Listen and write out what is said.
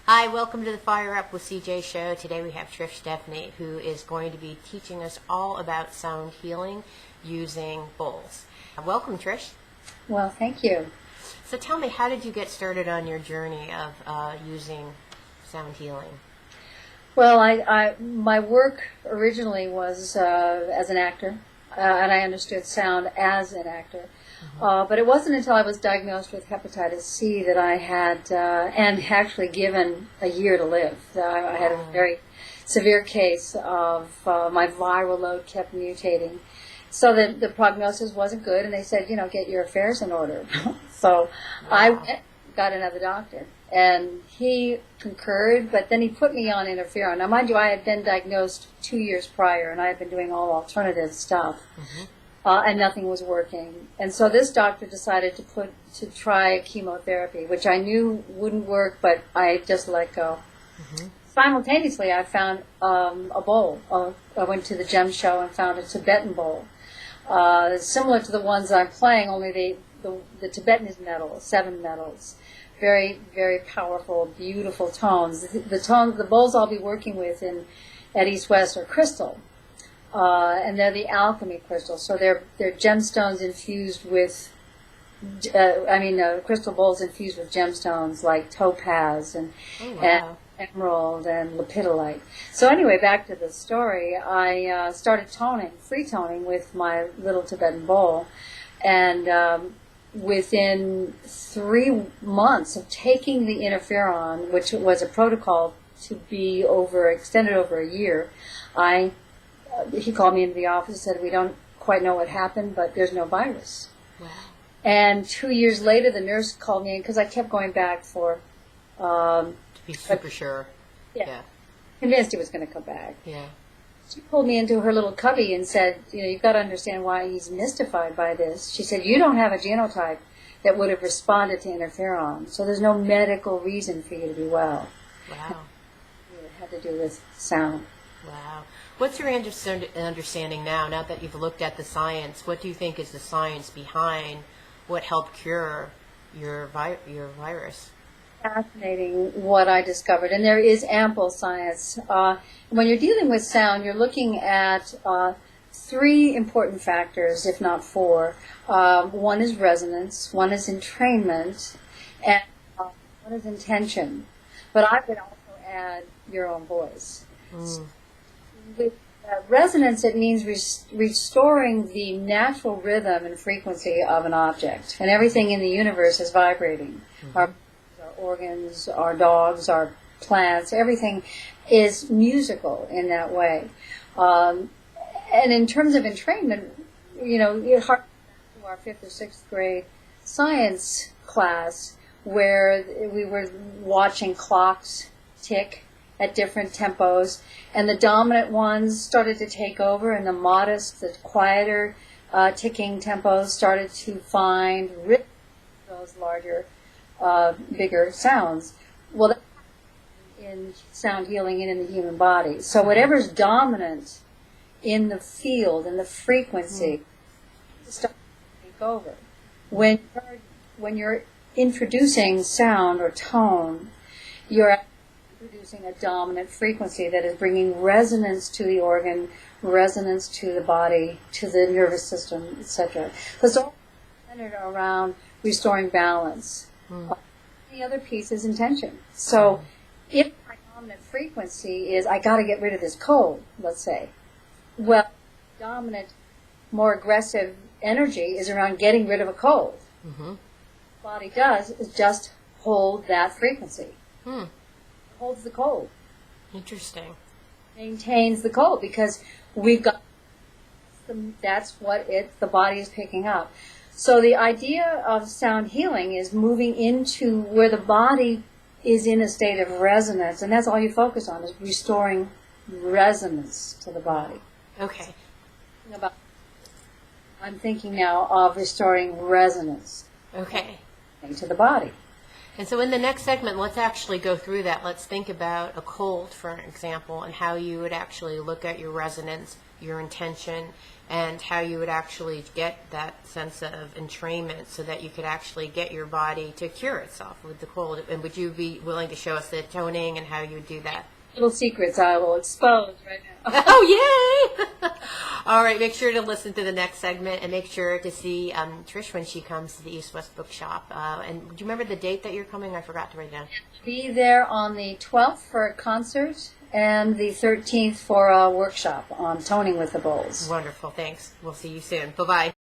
Hi, welcome to the Fire Up with CJ show. Today we have Tryshe Dhevney, who is going to be teaching us all about sound healing using bowls. Welcome, Tryshe. Well, thank you. So tell me, how did you get started on your journey of using sound healing? Well, my work originally was as an actor, and I understood sound as an actor. But it wasn't until I was diagnosed with hepatitis C that I had, and actually given a year to live. I had a very severe case of my viral load kept mutating. So the prognosis wasn't good, and they said, get your affairs in order. So I got another doctor, and he concurred, but then he put me on interferon. Now, mind you, I had been diagnosed 2 years prior, and I had been doing all alternative stuff. And nothing was working. And so this doctor decided to try chemotherapy, which I knew wouldn't work, but I just let go. Simultaneously, I found a bowl. I went to the gem show and found a Tibetan bowl, similar to the ones I'm playing, only the Tibetan is metal, 7 metals. Very, very powerful, beautiful tones. The bowls I'll be working with at East West are crystal. And they're the alchemy crystals, so they're gemstones infused with, crystal bowls infused with gemstones like topaz and emerald and lepidolite. So anyway, back to the story. I started free toning with my little Tibetan bowl, and within 3 months of taking the interferon, which was a protocol to be extended over a year, he called me into the office and said, "We don't quite know what happened, but there's no virus." Wow. And 2 years later, the nurse called me in, because I kept going back for... to be super sure. Yeah. Convinced he was going to come back. Yeah. She pulled me into her little cubby and said, you've got to understand why he's mystified by this. She said, you don't have a genotype that would have responded to interferon, so there's no medical reason for you to be well. Wow. It had to do with sound. Wow. What's your understanding now that you've looked at the science? What do you think is the science behind what helped cure your virus? Fascinating what I discovered, and there is ample science. When you're dealing with sound, you're looking at 3 important factors, if not 4. One is resonance, one is entrainment, and one is intention. But I would also add your own voice. With resonance, it means restoring the natural rhythm and frequency of an object. And everything in the universe is vibrating. Our organs, our dogs, our plants, everything is musical in that way. And in terms of entrainment, it harkens to our 5th or 6th grade science class, where we were watching clocks tick at different tempos, and the dominant ones started to take over, and the modest, the quieter ticking tempos started to find rhythm, those larger, bigger sounds. Well, that's in sound healing and in the human body. So whatever's dominant in the field and the frequency starts to take over. When you're introducing sound or tone, you're producing a dominant frequency that is bringing resonance to the organ, resonance to the body, to the nervous system, etc. So it's all centered around restoring balance. The other piece is intention. So if my dominant frequency is, I got to get rid of this cold, let's say, well, dominant, more aggressive energy is around getting rid of a cold. What the body does is just hold that frequency. Holds the cold. Interesting. Maintains the cold, because we've got that's what the body is picking up. So the idea of sound healing is moving into where the body is in a state of resonance, and that's all you focus on, is restoring resonance to the body. Okay. I'm thinking now of restoring resonance. Okay. To the body. And so in the next segment, let's actually go through that. Let's think about a cold, for example, and how you would actually look at your resonance, your intention, and how you would actually get that sense of entrainment so that you could actually get your body to cure itself with the cold. And would you be willing to show us the toning and how you would do that? Little secrets I will expose right now. Oh, yay! All right, make sure to listen to the next segment and make sure to see Trish when she comes to the East West Bookshop. And do you remember the date that you're coming? I forgot to write it down. Be there on the 12th for a concert and the 13th for a workshop on toning with the bowls. Wonderful, thanks. We'll see you soon. Bye-bye.